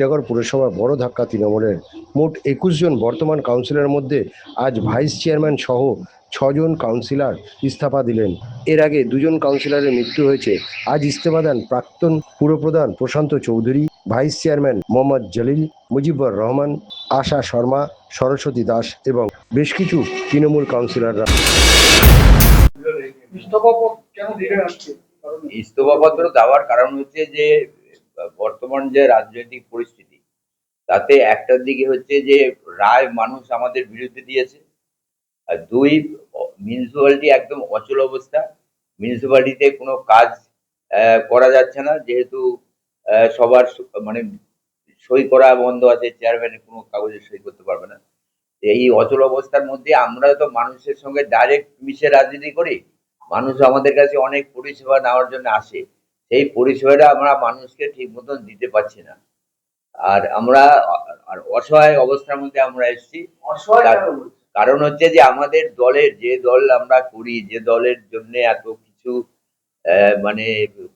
টিটাগড় পুরসভার বড় ধাক্কা তৃণমূলের। মোট 21 জন বর্তমান কাউন্সিলরের মধ্যে আজ ভাইস চেয়ারম্যান সহ 6 জন কাউন্সিলর ইস্তফা দিলেন। এর আগে 2 জন কাউন্সিলরের মৃত্যু হয়েছে। আজ ইস্তফা দেন প্রাক্তন পুরপ্রধান প্রশান্ত চৌধুরী, ভাইস চেয়ারম্যান মোহাম্মদ জলিল, মুজিবুর রহমান, আশা শর্মা, সরস্বতী দাস এবং বেশ কিছু তৃণমূল কাউন্সিলররা। ইস্তফাপত্র দেওয়ার কারণ হচ্ছে যে বর্তমান যে রাজনৈতিক পরিস্থিতি, তাতে একটার দিকে হচ্ছে যে রায় মানুষ আমাদের বিরুদ্ধে দিয়েছে, আর 2 মিউনিসিপ্যালিটি একদম অচল অবস্থা। মিউনিসিপ্যালিটিতে কোনো কাজ করা যাচ্ছে না, যেহেতু সবার মানে সই করা বন্ধ আছে, চেয়ারম্যানের কোনো কাগজে সই করতে পারবে না। এই অচল অবস্থার মধ্যে আমরা তো মানুষের সঙ্গে ডাইরেক্ট মিশে রাজনীতি করি, মানুষ আমাদের কাছে অনেক পরিষেবা নেওয়ার জন্য আসে, সেই পরিষেবাটা আমরা মানুষকে ঠিক মতন দিতে পারছি না। আর আমরা অসহায় অবস্থার মধ্যে আমরা এসেছি। কারণ হচ্ছে যে আমাদের দলের যে দল আমরা করি, যে দলের জন্য এত কিছু মানে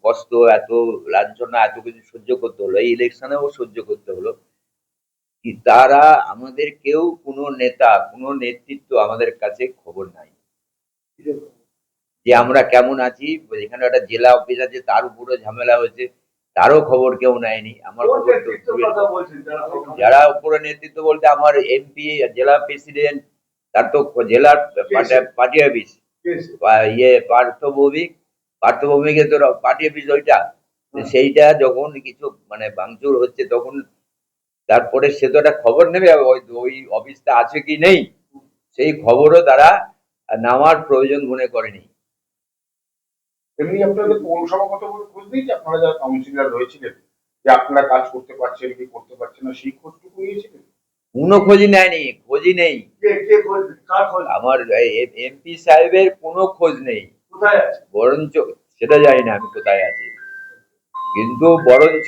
কষ্ট, এত লাঞ্ছনা, এত কিছু সহ্য করতে হলো, এই ইলেকশনেও সহ্য করতে হলো, কি তারা আমাদের কেউ কোনো নেতা, কোনো নেতৃত্ব আমাদের কাছে খবর নাই যে আমরা কেমন আছি। এখানে একটা জেলা অফিস আছে, তার উপরও ঝামেলা হয়েছে, তারও খবর কেউ নেয়নি। আমার খবর তো যারা উপরে নেতৃত্ব বলতে আমার এমপি, জেলা প্রেসিডেন্ট, তার তো জেলার পার্টি অফিস বা পার্থভৌমিকের তো পার্টি অফিস ওইটা, সেইটা যখন কিছু মানে ভাঙচুর হচ্ছে তখন তারপরে সে তো একটা খবর নেবে ওই অফিসটা আছে কি নেই, সেই খবরও তারা নেওয়ার প্রয়োজন মনে করেনি। এমনি আপনাদের পৌরসভাগত খোঁজ নিয়েছে, আপনারা যারা কাউন্সিলর রয়েছিলেন, যে আপনারা কাজ করতে পারছেন কি করতে পারছেন না, সেই খোঁজটুকু নিয়েছিলেন? কোনো খোঁজই নেয়নি, খোঁজই নেই। আমার এমপি সাহেবের কোনো খোঁজ নেই, কোথায় আছে বরঞ্চ সেটা জানি না আমি কোথায় আছি, কিন্তু বরঞ্চ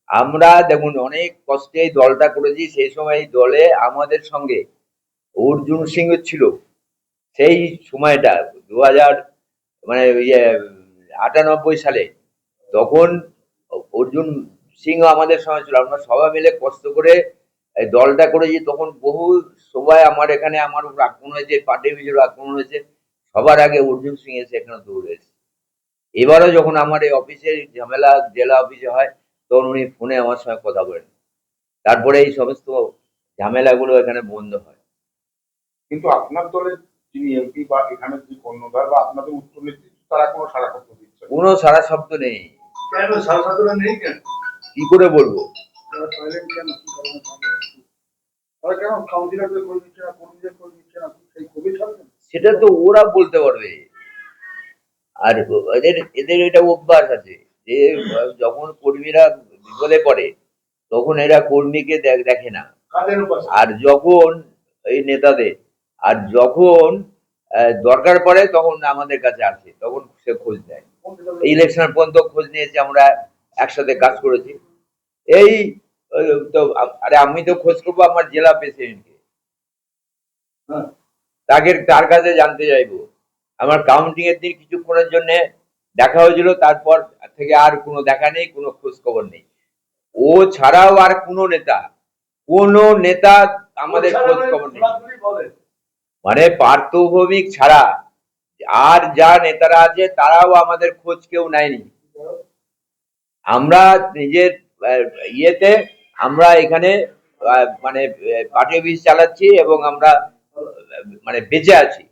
আমরা দেখুন অনেক কষ্টে এই দলটা করেছি। সেই সময় এই দলে আমাদের সঙ্গে অর্জুন সিং ছিল, সেই সময়টা 2000 মানে 98 সালে, তখন অর্জুন সিং আমাদের সঙ্গে ছিল। আমরা সবাই মিলে কষ্ট করে এই দলটা করেছি। তখন বহু সবাই আমার এখানে আমার উপর আক্রমণ হয়েছে, পার্টি অফিসের আক্রমণ হয়েছে, সবার আগে অর্জুন সিং এসে এখানে দৌড়ে এসেছে। এবারও যখন আমার এই অফিসের ঝামেলা জেলা অফিসে হয়, তখন উনি ফোনে আমার সঙ্গে কথা বলেন, তারপরে এই সমস্ত ঝামেলাগুলো এখানে বন্ধ হয়। কিন্তু আপনার দলের যিনি এমপি বা এখানে যে কর্ণধার বা আপনাদের উত্তর নেতৃত্ব, তারা কোনো সারা শব্দ দিচ্ছে? কোনো সারা শব্দ নেই। কেন সারা শব্দ নেই? কেন কি করে বলবো? সেটা তো ওরা বলতে পারবে। আর এদের এদের এটা অভ্যাস আছে যে যখন কর্মীরা বিপদে পড়ে তখন এরা কর্মীকে দেখে না, আর যখন এই নেতাদের, আর যখন দরকার পড়ে তখন আমাদের কাছে আসে, তখন সে খোঁজ নেয়। ইলেকশন পর্যন্ত খোঁজ নিয়েছে, আমরা একসাথে কাজ করেছি। এই তো আরে আমি তো খোঁজ করবো আমার জেলা প্রেসিডেন্টকে, তার কাছে জানতে চাইবো। আমার কাউন্টিং এর দিন কিছুক্ষণের জন্য দেখা হয়েছিল, তারপর থেকে আর কোনো দেখা নেই, কোনো খোঁজ খবর নেই। ও ছাড়াও আর কোনো নেতা আমাদের খোঁজ খবর নেই, মানে পার্থভৌমিক ছাড়া আর যা নেতারা আছে তারাও আমাদের খোঁজ কেউ নেয়নি। আমরা নিজের ইয়েতে আমরা এখানে মানে পার্টি অফিস চালাচ্ছি এবং আমরা মানে বেঁচে আছি,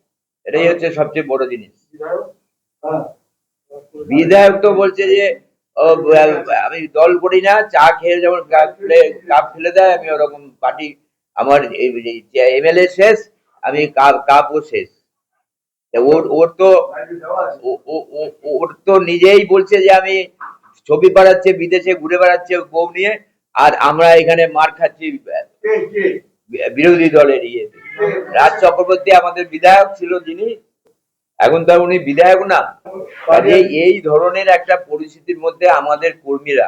এটাই হচ্ছে সবচেয়ে বড় জিনিস। বিধায়ক তো বলছে যে আমি দল করি না, চা খেয়ে যেমন কাপ ফেলে দেয়, আমি ওরকম পার্টি, আমার এমএলএ শেষ, আমি কাপও শেষ। ওর তো নিজেই বলছে যে আমি ছবি বাড়াচ্ছে, বিদেশে ঘুরে বেড়াচ্ছে বউ নিয়ে, আর আমরা এখানে মার খাচ্ছি বিরোধী দলের ইয়েতে। রাজ চক্রবর্তী আমাদের বিধায়ক ছিল যিনি, এখন তো উনি বিধায়ক না। এই ধরনের একটা পরিস্থিতির মধ্যে আমাদের কর্মীরা,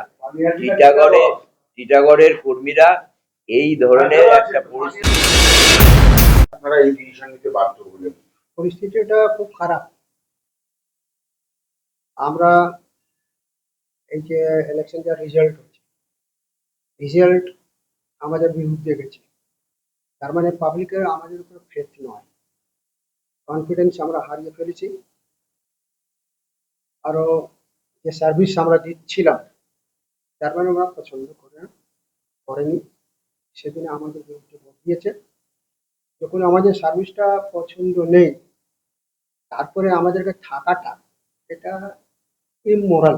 টিটাগড়ের কর্মীরা এই ধরনের একটা পরিস্থিতি, আপনারা এই ডিসিশন নিতে বাধ্য হলেন। পরিস্থিতিটা খুব খারাপ। আমরা এই যে ইলেকশন যা রেজাল্ট হচ্ছে, রেজাল্ট আমাদের বিরুদ্ধে গেছে, তার মানে পাবলিকের আমাদের উপর ফেথ নয়, কনফিডেন্স আমরা হারিয়ে ফেলেছি। আরো যে সার্ভিস আমরা দিচ্ছিলাম তার মানে ওরা পছন্দ করেনি, সেদিনে আমাদের বিরুদ্ধে ভোট দিয়েছে। যখন আমাদের সার্ভিসটা পছন্দ নেই, তারপরে আমাদেরকে থাকাটা এটা ইমোরাল,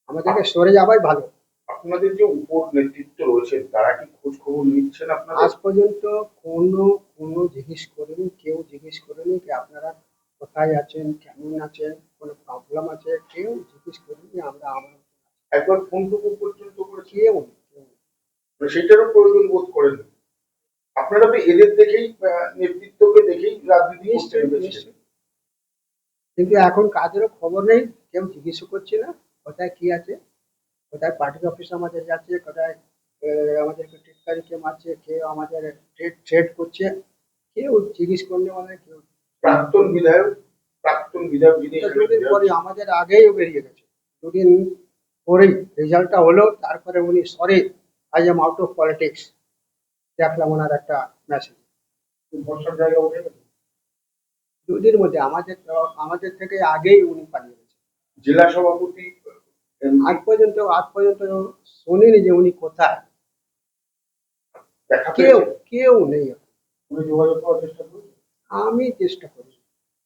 আমাদেরকে সরে যাওয়াই ভালো। আপনাদের যে উপর নেতৃত্ব রয়েছেন তারা কি খোঁজ খবর নিচ্ছেন আপনাদের? আজ পর্যন্ত কোনো জিজ্ঞেস করেনি, কেউ জিজ্ঞেস করেনি যে আপনারা কোথায় আছেন, কেমন আছেন, কোনো প্রবলেম আছে, কেউ জিজ্ঞেস করেনি। আমরা আমার একবার ফোনটুকু পর্যন্ত করেছি, কেউ নেই। সেটারও প্রয়োজন বোধ করেন? আপনারা তো এদের দেখেই নেতৃত্বকে দেখেই রাজনীতি করতে নিশ্চয়ই, নেমেছিলেন। নিশ্চয়ই। কিন্তু এখন কাজেরও খবর নেই, কেউ জিজ্ঞেস করছে না কোথায় কি আছে, কোথায় পার্টি অফিস আমাদের যাচ্ছে, কোথায় আমাদেরকে টিটকারি কে মারছে, কেউ আমাদের ট্রেড করছে, কেউ জিজ্ঞেস করলে আমাদের কেউ। প্রাক্তন বিধায়ক যিনি এটা দুদিন পরে আমাদের আগেই বেরিয়ে গেছে, দুদিন পরেই রেজাল্টটা হলো, তারপরে উনি sorry, I am out of politics, দেখলাম ওনার একটা মেসেজ। বর্ষার জায়গা উঠে গেছে। দুদিন মধ্যে আমাদের থেকে আগেই উনি পালিয়ে গেছে। জেলা সভাপতি আজ পর্যন্ত শুনিনি যে উনি কোথায়, দেখা কেউ পেয়েছেন? কেউ নেই। উনি যোগাযোগ করার চেষ্টা করেছেন? আমি চেষ্টা করি,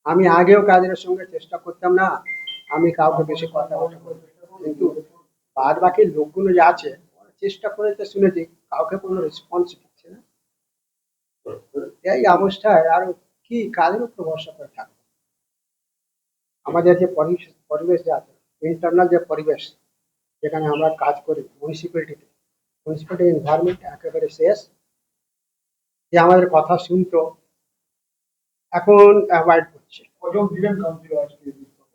আমি আগেও কাদের সঙ্গে চেষ্টা করতাম না, আমি কাউকে বেশি কথা বলতে, কিন্তু বাদ বাকি লোকগুলো যে আছে ওরা চেষ্টা করেছে শুনেছি, কাউকে কোনো রেসপন্স দিচ্ছে না। এই অবস্থায় আর কি কাদের উপর ভরসা করে থাকবে? আমাদের যে পরিবেশ যে আছে, ইন্টারনাল যে পরিবেশ যেখানে আমরা কাজ করি, মিউনিসিপ্যালিটি এনভায়রনমেন্ট একেবারে শেষ। যে আমাদের কথা শুনতো এখন অ্যাভয়েড করছে। কজন দিলেন কাউন্সিলর আজকে?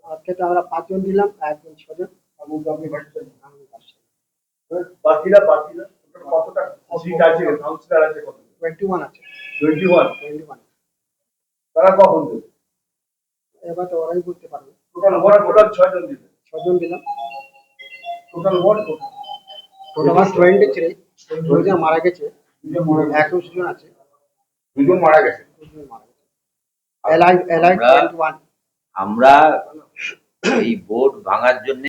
আজকে তো আমরা 5 জন দিলাম, একজন 6 জন। আপনি ভাবছেন বাকিরা কতটা সিট আছে? কাউন্সিলর আছে কত? 21 আছে। 21। 21 তারা কখন দেবে? এবার তো ওরাই বলতে পারবে। টোটাল 6 জন দিলেন। 6 জন দিলাম, টোটাল ওয়ার্ড টোটাল 23। 2 জন মারা গেছে, 21 জন আছে। 2 জন মারা গেছে। 2 জন মারা গেছে। এলাইভ 21। আমরা এই ভোট ভাঙার জন্য